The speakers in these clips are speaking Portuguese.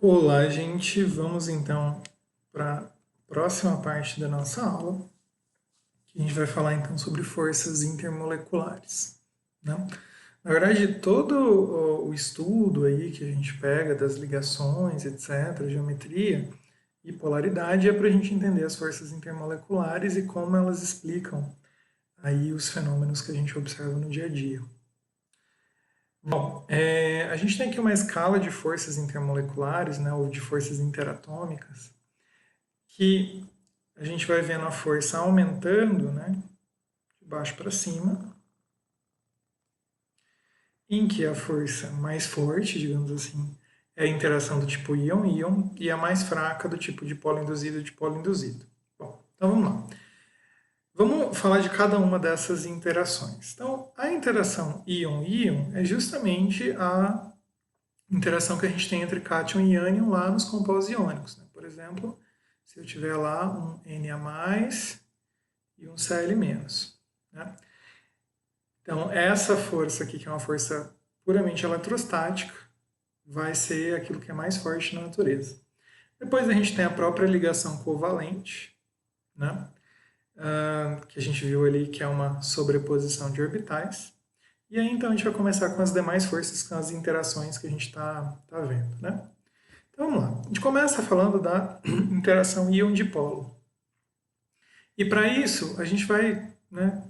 Olá, gente. Vamos então para a próxima parte da nossa aula, que a gente vai falar então sobre forças intermoleculares, né? Na verdade, todo o estudo aí que a gente pega das ligações, etc., geometria e polaridade é para a gente entender as forças intermoleculares e como elas explicam aí os fenômenos que a gente observa no dia a dia. Bom, a gente tem aqui uma escala de forças intermoleculares, né, ou de forças interatômicas, que a gente vai vendo a força aumentando, né, de baixo para cima, em que a força mais forte, digamos assim, é a interação do tipo íon-íon e a mais fraca do tipo dipolo induzido e dipolo induzido. Bom, então vamos lá. Vamos falar de cada uma dessas interações. Então, a interação íon-íon é justamente a interação que a gente tem entre cátion e ânion lá nos compostos iônicos, né? Por exemplo, se eu tiver lá um Na+, e um Cl-, né? Então, essa força aqui, que é uma força puramente eletrostática, vai ser aquilo que é mais forte na natureza. Depois a gente tem a própria ligação covalente, né? Que a gente viu ali que é uma sobreposição de orbitais. E aí então a gente vai começar com as demais forças, com as interações que a gente está vendo, né? Então vamos lá. A gente começa falando da interação íon-dipolo. E para isso a gente vai, né,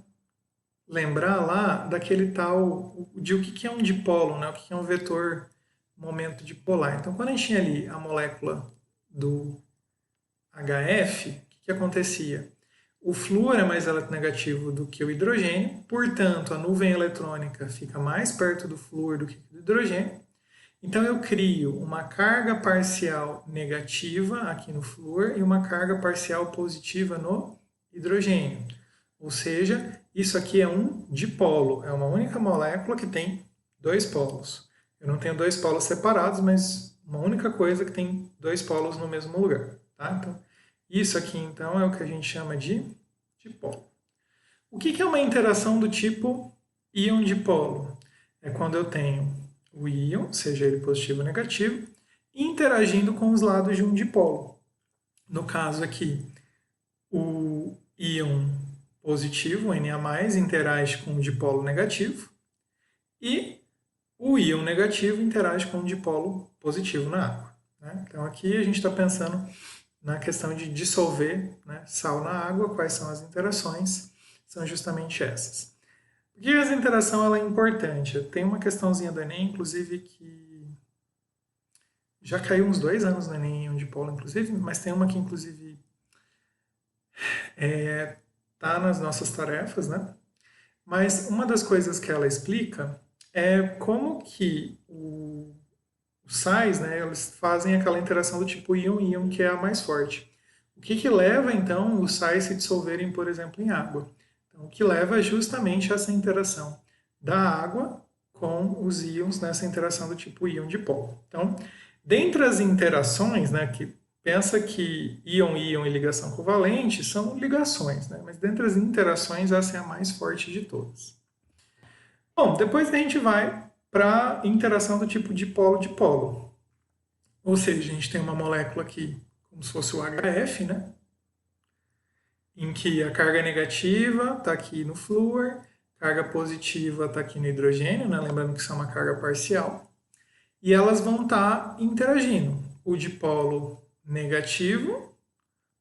lembrar lá daquele tal de o que é um dipolo, né? O que é um vetor momento dipolar. Então, quando a gente tinha ali a molécula do HF, o que acontecia? O flúor é mais eletronegativo do que o hidrogênio, portanto, a nuvem eletrônica fica mais perto do flúor do que do hidrogênio. Então, eu crio uma carga parcial negativa aqui no flúor e uma carga parcial positiva no hidrogênio. Ou seja, isso aqui é um dipolo, é uma única molécula que tem dois polos. Eu não tenho dois polos separados, mas uma única coisa que tem dois polos no mesmo lugar. Tá? Então, isso aqui então é o que a gente chama de dipolo. O que é uma interação do tipo íon-dipolo? É quando eu tenho o íon, seja ele positivo ou negativo, interagindo com os lados de um dipolo. No caso aqui, o íon positivo, Na+, interage com o dipolo negativo e o íon negativo interage com o dipolo positivo na água. Né? Então aqui a gente está pensando na questão de dissolver, né, sal na água, quais são as interações, são justamente essas. Por que essa interação ela é importante? Tem uma questãozinha do Enem, inclusive, que já caiu uns 2 anos no Enem, um dipolo, inclusive, mas tem uma que, inclusive, está nas nossas tarefas, né? Mas uma das coisas que ela explica é como que os sais, né, eles fazem aquela interação do tipo íon-íon, que é a mais forte. O que leva, então, os sais se dissolverem, por exemplo, em água? Então, o que leva é justamente essa interação da água com os íons nessa interação do tipo íon-dipolo. Então, dentre as interações, né, que pensa que íon-íon e ligação covalente são ligações, né, mas dentre as interações essa é a mais forte de todas. Bom, depois a gente vai para a interação do tipo dipolo-dipolo. Ou seja, a gente tem uma molécula aqui, como se fosse o HF, né? Em que a carga negativa está aqui no flúor, carga positiva está aqui no hidrogênio, né? Lembrando que isso é uma carga parcial. E elas vão estar interagindo. O dipolo negativo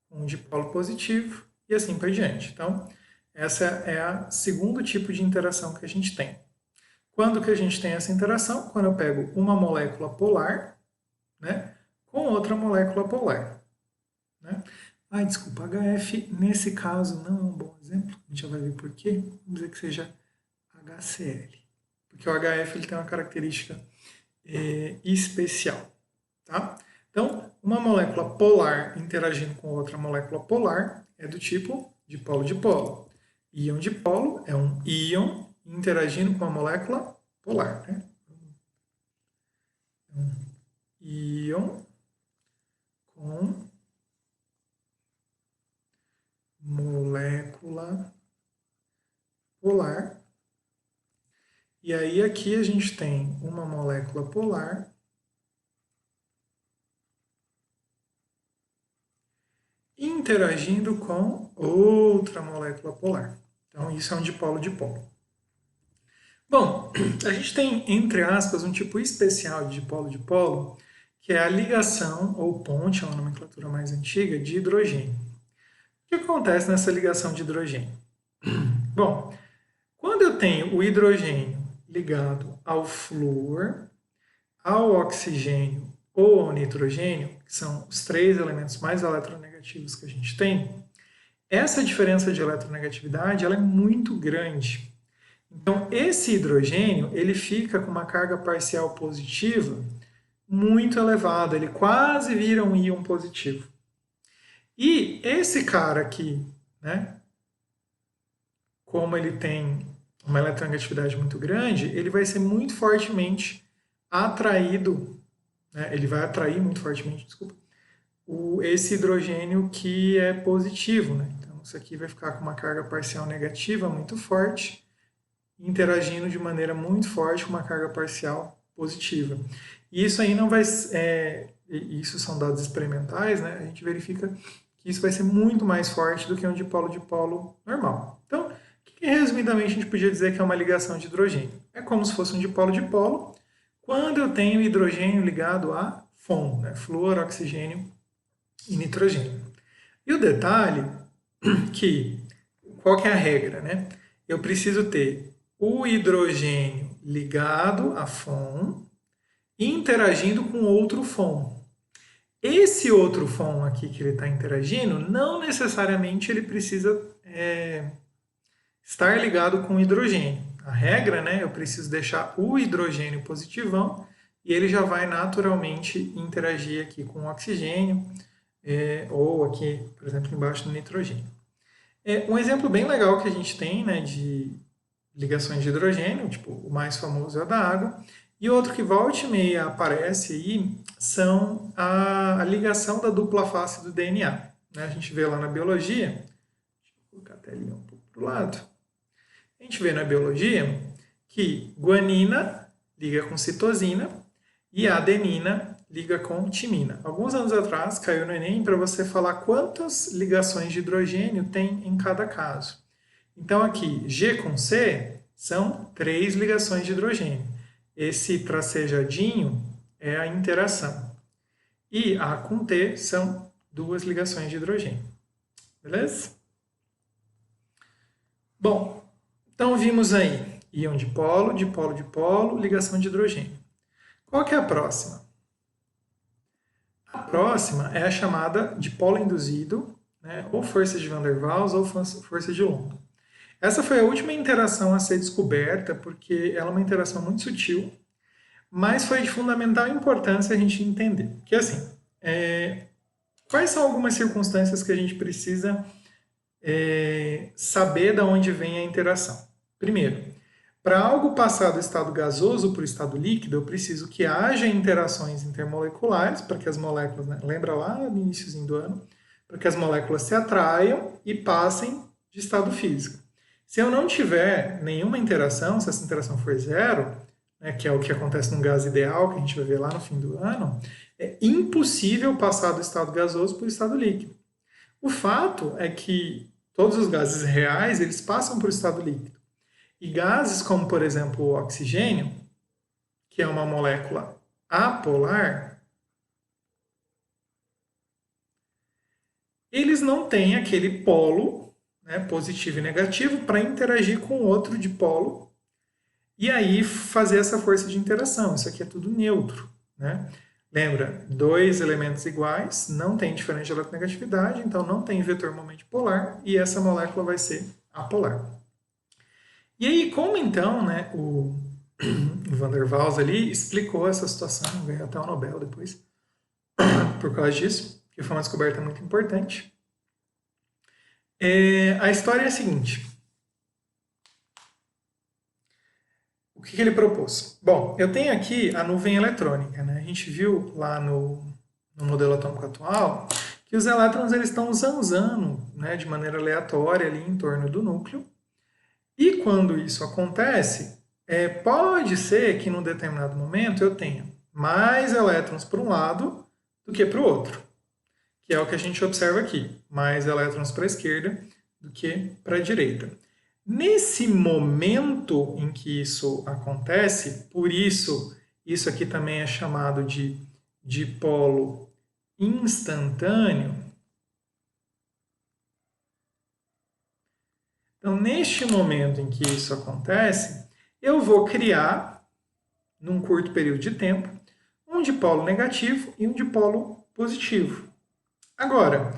com o dipolo positivo e assim por diante. Então, essa é o segundo tipo de interação que a gente tem. Quando que a gente tem essa interação? Quando eu pego uma molécula polar, né, com outra molécula polar. Né? Ai, desculpa, HF nesse caso não é um bom exemplo. A gente já vai ver por quê. Vamos dizer que seja HCl. Porque o HF ele tem uma característica especial. Tá? Então, uma molécula polar interagindo com outra molécula polar é do tipo dipolo-dipolo. Íon-dipolo é um íon interagindo com uma molécula polar. Né? Íon com molécula polar. E aí aqui a gente tem uma molécula polar interagindo com outra molécula polar. Então, isso é um dipolo-dipolo. Bom, a gente tem, entre aspas, um tipo especial de dipolo-dipolo, que é a ligação, ou ponte, é uma nomenclatura mais antiga, de hidrogênio. O que acontece nessa ligação de hidrogênio? Bom, quando eu tenho o hidrogênio ligado ao flúor, ao oxigênio ou ao nitrogênio, que são os três elementos mais eletronegativos que a gente tem, essa diferença de eletronegatividade ela é muito grande. Então, esse hidrogênio ele fica com uma carga parcial positiva muito elevada, ele quase vira um íon positivo. E esse cara aqui, né, como ele tem uma eletronegatividade muito grande, ele vai ser muito fortemente atraído, né, ele vai atrair muito fortemente, desculpa, esse hidrogênio que é positivo. Né? Então, isso aqui vai ficar com uma carga parcial negativa muito forte, interagindo de maneira muito forte com uma carga parcial positiva. E isso aí não vai... isso são dados experimentais, né? A gente verifica que isso vai ser muito mais forte do que um dipolo-dipolo normal. Então, resumidamente, a gente podia dizer que é uma ligação de hidrogênio. É como se fosse um dipolo-dipolo quando eu tenho hidrogênio ligado a FON, né? Flúor, oxigênio e nitrogênio. E o detalhe que, qual que é a regra, né? Eu preciso ter o hidrogênio ligado a FON interagindo com outro FON. Esse outro FON aqui que ele está interagindo, não necessariamente ele precisa estar ligado com hidrogênio. A regra, né, eu preciso deixar o hidrogênio positivão e ele já vai naturalmente interagir aqui com o oxigênio ou aqui, por exemplo, embaixo do nitrogênio. Um exemplo bem legal que a gente tem, né, de ligações de hidrogênio, tipo, o mais famoso é o da água, e outro que volta e meia aparece aí são a ligação da dupla face do DNA. Né? A gente vê lá na biologia, deixa eu colocar a telinha um pouco para o lado, a gente vê na biologia que guanina liga com citosina e adenina liga com timina. Alguns anos atrás caiu no Enem para você falar quantas ligações de hidrogênio tem em cada caso. Então aqui, G com C são 3 ligações de hidrogênio. Esse tracejadinho é a interação. E A com T são 2 ligações de hidrogênio. Beleza? Bom, então vimos aí íon dipolo, dipolo, dipolo, ligação de hidrogênio. Qual que é a próxima? A próxima é a chamada dipolo induzido, né, ou força de Van der Waals ou força de London. Essa foi a última interação a ser descoberta, porque ela é uma interação muito sutil, mas foi de fundamental importância a gente entender. Porque assim, quais são algumas circunstâncias que a gente precisa saber de onde vem a interação? Primeiro, para algo passar do estado gasoso para o estado líquido, eu preciso que haja interações intermoleculares, para que as moléculas, né, lembra lá no iníciozinho do ano, para que as moléculas se atraiam e passem de estado físico. Se eu não tiver nenhuma interação, se essa interação for zero, né, que é o que acontece num gás ideal, que a gente vai ver lá no fim do ano, é impossível passar do estado gasoso para o estado líquido. O fato é que todos os gases reais, eles passam para o estado líquido. E gases como, por exemplo, o oxigênio, que é uma molécula apolar, eles não têm aquele polo, né, positivo e negativo, para interagir com outro dipolo e aí fazer essa força de interação. Isso aqui é tudo neutro. Né? Lembra, 2 elementos iguais, não tem diferença de eletronegatividade, então não tem vetor momento polar e essa molécula vai ser apolar. E aí, como então, né, o Van der Waals ali explicou essa situação, ganhou até o Nobel depois, por causa disso, que foi uma descoberta muito importante. A história é a seguinte. O que ele propôs? Bom, eu tenho aqui a nuvem eletrônica. Né? A gente viu lá no modelo atômico atual que os elétrons eles estão zanzando, né, de maneira aleatória ali em torno do núcleo. E quando isso acontece, pode ser que num determinado momento eu tenha mais elétrons para um lado do que para o outro. que é o que a gente observa aqui, mais elétrons para a esquerda do que para a direita. Nesse momento em que isso acontece, por isso, isso aqui também é chamado de dipolo instantâneo. Então, neste momento em que isso acontece, eu vou criar, num curto período de tempo, um dipolo negativo e um dipolo positivo. Agora,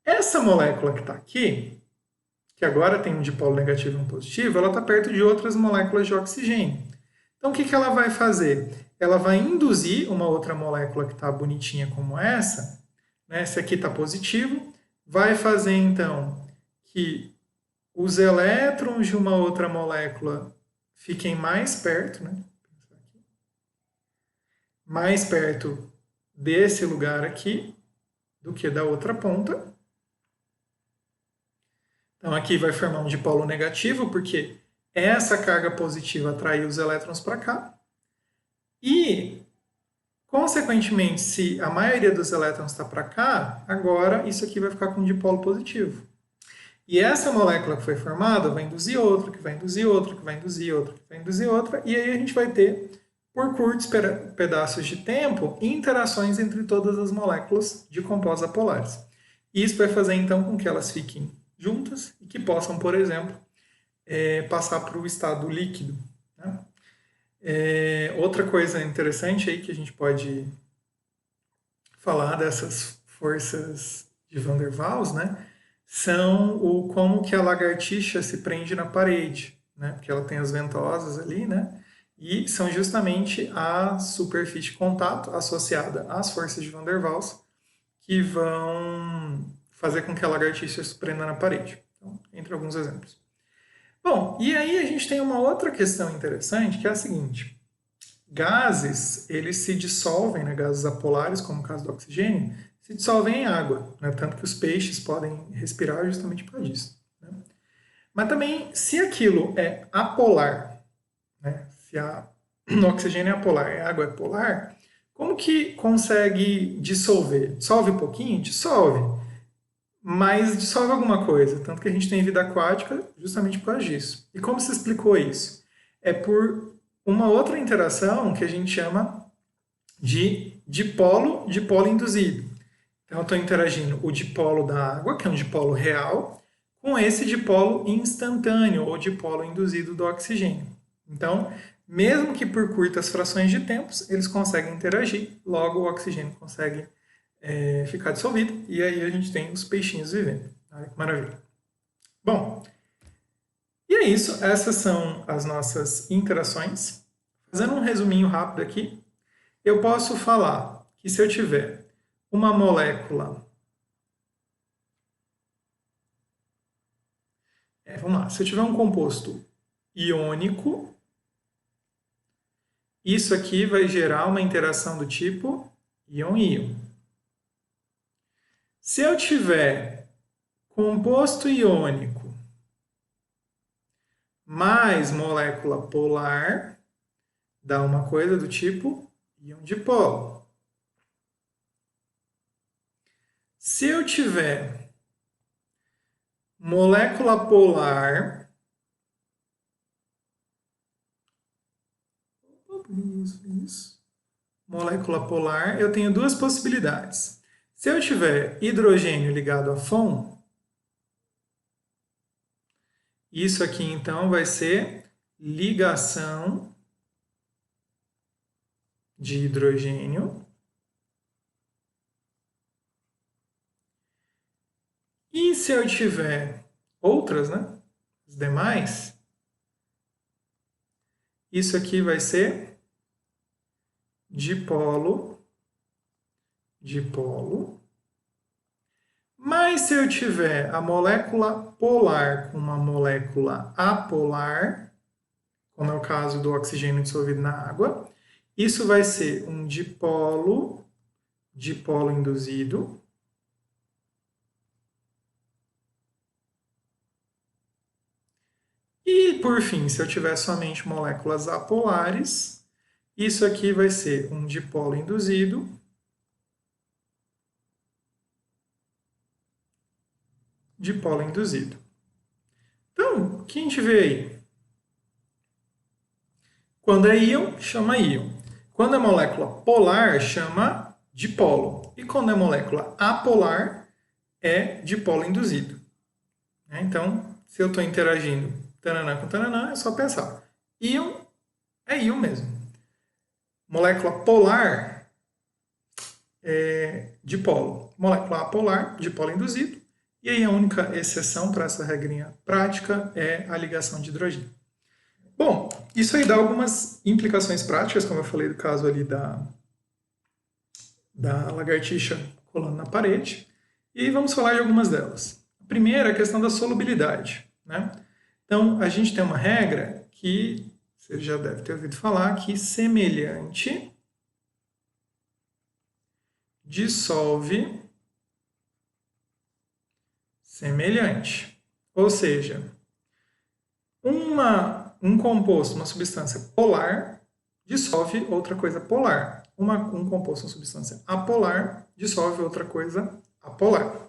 essa molécula que está aqui, que agora tem um dipolo negativo e um positivo, ela está perto de outras moléculas de oxigênio. Então, o que ela vai fazer? Ela vai induzir uma outra molécula que está bonitinha como essa, né? Esse aqui está positivo, vai fazer então que os elétrons de uma outra molécula fiquem mais perto, né? Mais perto desse lugar aqui do que da outra ponta. Então aqui vai formar um dipolo negativo, porque essa carga positiva atraiu os elétrons para cá. E, consequentemente, se a maioria dos elétrons está para cá, agora isso aqui vai ficar com um dipolo positivo. E essa molécula que foi formada vai induzir outra, que vai induzir outra, que vai induzir outra, que vai induzir outra, e aí a gente vai ter, por curtos pedaços de tempo, interações entre todas as moléculas de compostos apolares. Isso vai fazer então com que elas fiquem juntas e que possam, por exemplo, passar para o estado líquido. Né? Outra coisa interessante aí que a gente pode falar dessas forças de Van der Waals, né, são como que a lagartixa se prende na parede, né, porque ela tem as ventosas ali, né, e são justamente a superfície de contato associada às forças de Van der Waals que vão fazer com que a lagartixa se prenda na parede. Então, entre alguns exemplos. Bom, e aí a gente tem uma outra questão interessante, que é a seguinte. Gases, eles se dissolvem, né, gases apolares, como o caso do oxigênio, se dissolvem em água, né, tanto que os peixes podem respirar justamente por causa disso. Né? Mas também, se aquilo é apolar, né, se o oxigênio é apolar e a água é polar, como que consegue dissolver? Dissolve um pouquinho? Dissolve. Mas dissolve alguma coisa. Tanto que a gente tem vida aquática justamente por causa disso. E como se explicou isso? É por uma outra interação que a gente chama de dipolo induzido. Então eu estou interagindo o dipolo da água, que é um dipolo real, com esse dipolo instantâneo, ou dipolo induzido do oxigênio. Então, mesmo que por curtas frações de tempos, eles conseguem interagir, logo o oxigênio consegue ficar dissolvido, e aí a gente tem os peixinhos vivendo. Olha que maravilha. Bom, e é isso, essas são as nossas interações. Fazendo um resuminho rápido aqui, eu posso falar que se eu tiver uma molécula... vamos lá, se eu tiver um composto iônico, isso aqui vai gerar uma interação do tipo íon-íon. Se eu tiver composto iônico mais molécula polar, dá uma coisa do tipo íon dipolo. Se eu tiver molécula polar, molécula polar, eu tenho duas possibilidades. Se eu tiver hidrogênio ligado a FON, isso aqui então vai ser ligação de hidrogênio. E se eu tiver outras, né, as demais, isso aqui vai ser dipolo. Mas se eu tiver a molécula polar com uma molécula apolar, como é o caso do oxigênio dissolvido na água, isso vai ser um dipolo induzido. E, por fim, se eu tiver somente moléculas apolares, isso aqui vai ser um dipolo induzido de polo induzido. Então, o que a gente vê aí? Quando é íon, chama íon. Quando é molécula polar, chama dipolo. E quando é molécula apolar, é dipolo induzido. Então, se eu estou interagindo tananã com tananã, é só pensar. Íon é íon mesmo. Molécula polar é dipolo. Molécula apolar, dipolo induzido. E aí a única exceção para essa regrinha prática é a ligação de hidrogênio. Bom, isso aí dá algumas implicações práticas, como eu falei do caso ali da lagartixa colando na parede. E vamos falar de algumas delas. A primeira é a questão da solubilidade, né? Então, a gente tem uma regra que você já deve ter ouvido falar, que semelhante dissolve semelhante. Ou seja, um composto, uma substância polar, dissolve outra coisa polar. Um composto, uma substância apolar, dissolve outra coisa apolar.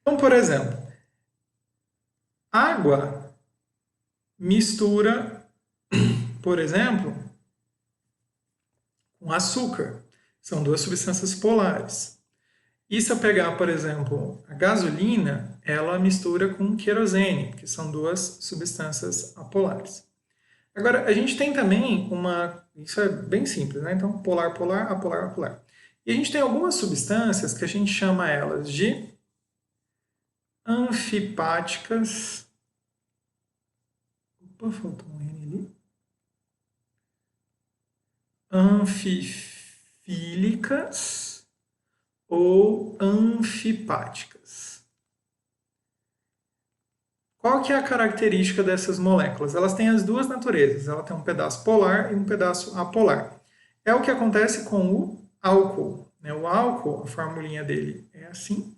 Então, por exemplo, água mistura, por exemplo, com açúcar. São duas substâncias polares. E se eu pegar, por exemplo, a gasolina, ela mistura com querosene, que são duas substâncias apolares. Agora, a gente tem também isso é bem simples, né? Então, polar, polar, apolar, apolar. E a gente tem algumas substâncias que a gente chama elas de anfipáticas. Opa, faltou um N ali. Anfifílicas ou anfipáticas. Qual que é a característica dessas moléculas? Elas têm as duas naturezas. Ela tem um pedaço polar e um pedaço apolar. É o que acontece com o álcool. O álcool, a formulinha dele é assim.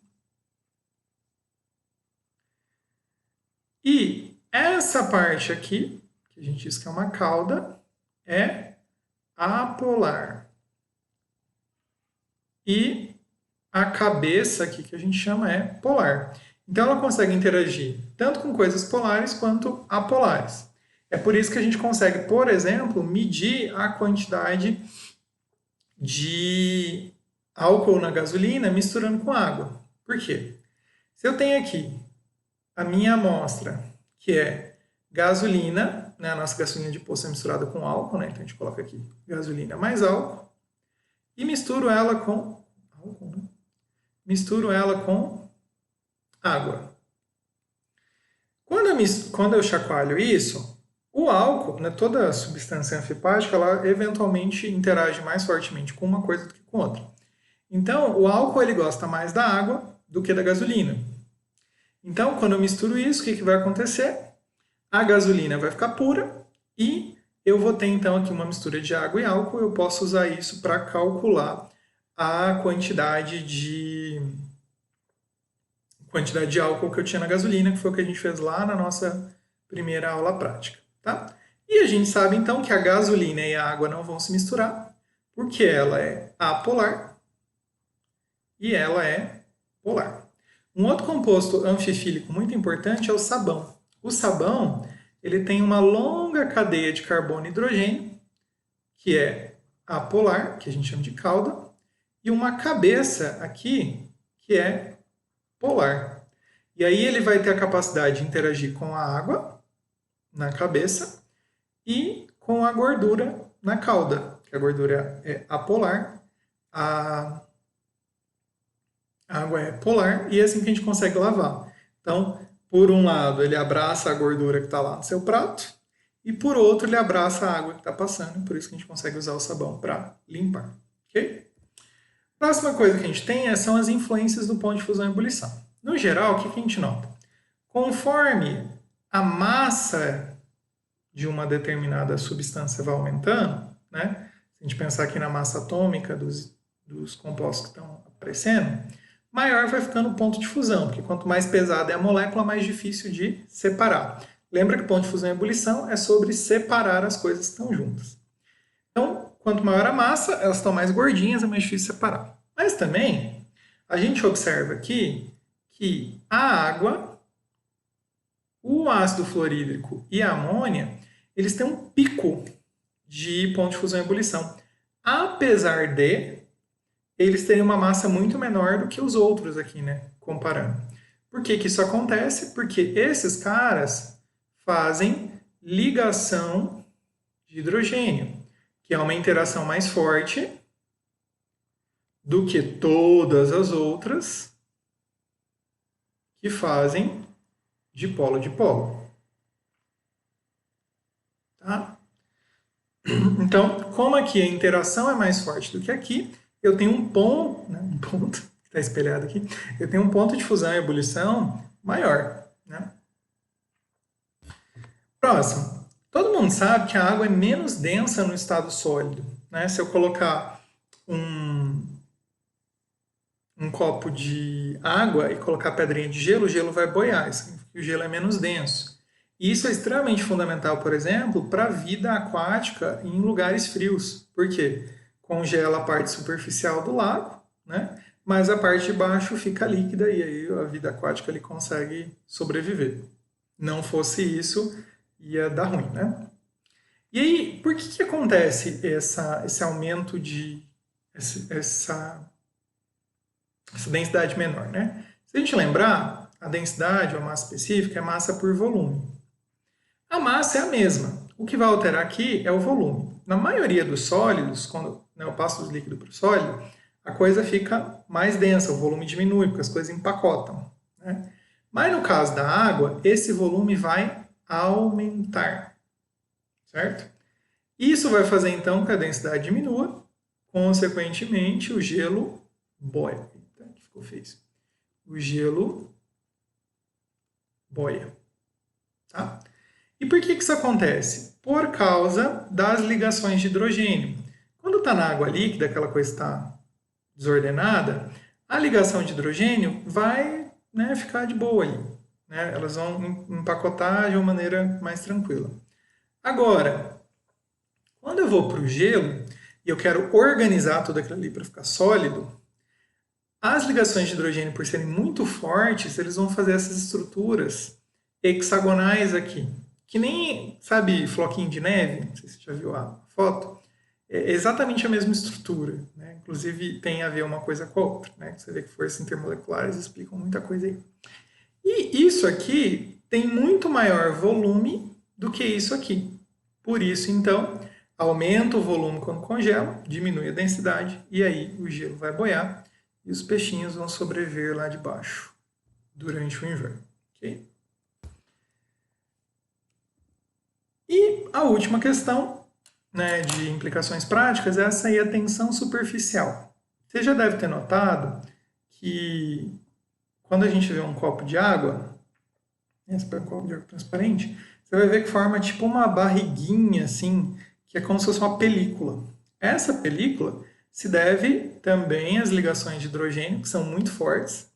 E essa parte aqui, que a gente diz que é uma cauda, é apolar. E a cabeça aqui, que a gente chama, é polar. Então ela consegue interagir tanto com coisas polares quanto apolares. É por isso que a gente consegue, por exemplo, medir a quantidade de álcool na gasolina misturando com água. Por quê? Se eu tenho aqui a minha amostra, que é gasolina, né? A nossa gasolina de poço é misturada com álcool, né? Então a gente coloca aqui gasolina mais álcool, e misturo ela com álcool, né? Misturo ela com água. Quando eu chacoalho isso, o álcool, né, toda substância anfipática, ela eventualmente interage mais fortemente com uma coisa do que com outra. Então, o álcool ele gosta mais da água do que da gasolina. Então, quando eu misturo isso, o que vai acontecer? A gasolina vai ficar pura e eu vou ter então aqui uma mistura de água e álcool. Eu posso usar isso para calcular a quantidade de álcool que eu tinha na gasolina, que foi o que a gente fez lá na nossa primeira aula prática, tá? E a gente sabe então que a gasolina e a água não vão se misturar, porque ela é apolar e ela é polar. Um outro composto anfifílico muito importante é o sabão. O sabão, ele tem uma longa cadeia de carbono e hidrogênio, que é apolar, que a gente chama de cauda, e uma cabeça aqui, que é polar. E aí ele vai ter a capacidade de interagir com a água na cabeça e com a gordura na cauda, que a gordura é apolar, a água é polar, e é assim que a gente consegue lavar. Então, por um lado, ele abraça a gordura que está lá no seu prato, e por outro, ele abraça a água que está passando, por isso que a gente consegue usar o sabão para limpar. Ok? Próxima coisa que a gente tem são as influências do ponto de fusão e ebulição. No geral, o que a gente nota? Conforme a massa de uma determinada substância vai aumentando, né? Se a gente pensar aqui na massa atômica dos compostos que estão aparecendo, maior vai ficando o ponto de fusão, porque quanto mais pesada é a molécula, mais difícil de separar. Lembra que ponto de fusão e ebulição é sobre separar as coisas que estão juntas. Então, quanto maior a massa, elas estão mais gordinhas, é mais difícil separar. Mas também, a gente observa aqui que a água O ácido fluorídrico e a amônia, eles têm um pico de ponto de fusão e ebulição. Apesar de eles terem uma massa muito menor do que os outros aqui, né? Comparando. Por que que isso acontece? Porque esses caras fazem ligação de hidrogênio, que é uma interação mais forte do que todas as outras que fazem dipolo a dipolo. Tá? Então, como aqui a interação é mais forte do que aqui, eu tenho um ponto, né, que está espelhado aqui, eu tenho um ponto de fusão e ebulição maior. Né? Próximo. Todo mundo sabe que a água é menos densa no estado sólido. Né? Se eu colocar um copo de água e colocar pedrinha de gelo, o gelo vai boiar, isso significa que o gelo é menos denso. E isso é extremamente fundamental, por exemplo, para a vida aquática em lugares frios. Por quê? Congela a parte superficial do lago, né? Mas a parte de baixo fica líquida e aí a vida aquática ele consegue sobreviver. Não fosse isso, ia dar ruim, né? E aí, por que acontece esse aumento de essa densidade menor, né? Se a gente lembrar, a densidade ou a massa específica é massa por volume. A massa é a mesma. O que vai alterar aqui é o volume. Na maioria dos sólidos, quando eu passo do líquido para o sólido, a coisa fica mais densa, o volume diminui, porque as coisas empacotam. Né? Mas no caso da água, esse volume vai aumentar. Certo? Isso vai fazer então que a densidade diminua, consequentemente o gelo boia. Eita, que ficou feio. O gelo boia. Tá? E por que isso acontece? Por causa das ligações de hidrogênio. Quando está na água líquida, aquela coisa está desordenada, a ligação de hidrogênio vai, né, ficar de boa ali. Né? Elas vão empacotar de uma maneira mais tranquila. Agora, quando eu vou para o gelo e eu quero organizar tudo aquilo ali para ficar sólido, as ligações de hidrogênio, por serem muito fortes, eles vão fazer essas estruturas hexagonais aqui. Que nem, sabe, floquinho de neve? Não sei se você já viu a foto. É exatamente a mesma estrutura. Né? Inclusive, tem a ver uma coisa com a outra. Né? Você vê que forças intermoleculares explicam muita coisa aí. E isso aqui tem muito maior volume do que isso aqui. Por isso, então, aumenta o volume quando congela, diminui a densidade, e aí o gelo vai boiar e os peixinhos vão sobreviver lá de baixo durante o inverno. Okay? E a última questão, né, de implicações práticas é essa aí, a tensão superficial. Você já deve ter notado que quando a gente vê um copo de água, esse é um copo de água transparente, você vai ver que forma tipo uma barriguinha assim, que é como se fosse uma película. Essa película se deve também às ligações de hidrogênio, que são muito fortes,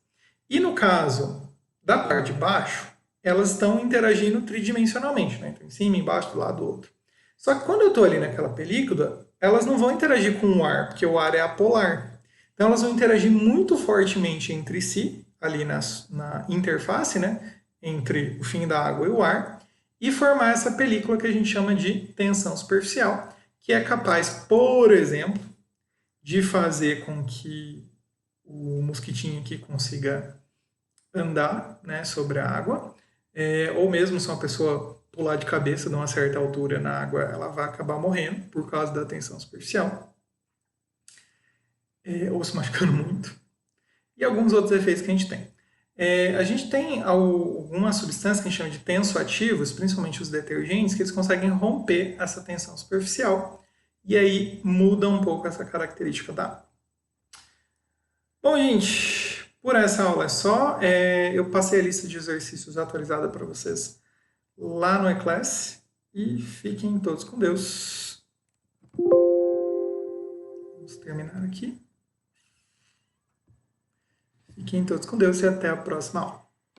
e no caso da parte de baixo, elas estão interagindo tridimensionalmente, né? Então, em cima, embaixo, do lado do outro. Só que quando eu estou ali naquela película, elas não vão interagir com o ar, porque o ar é apolar. Então elas vão interagir muito fortemente entre si, ali na interface, né? Entre o fim da água e o ar, e formar essa película que a gente chama de tensão superficial, que é capaz, por exemplo, de fazer com que o mosquitinho aqui consiga andar, né, sobre a água, ou mesmo se uma pessoa pular de cabeça de uma certa altura na água, ela vai acabar morrendo por causa da tensão superficial, ou se machucando muito, e alguns outros efeitos que a gente tem. A gente tem algumas substâncias que a gente chama de tensoativos, principalmente os detergentes, que eles conseguem romper essa tensão superficial e aí muda um pouco essa característica da água. Bom, gente, por essa aula é só. Eu passei a lista de exercícios atualizada para vocês lá no eClass e fiquem todos com Deus. Vamos terminar aqui. Fiquem todos com Deus e até a próxima aula.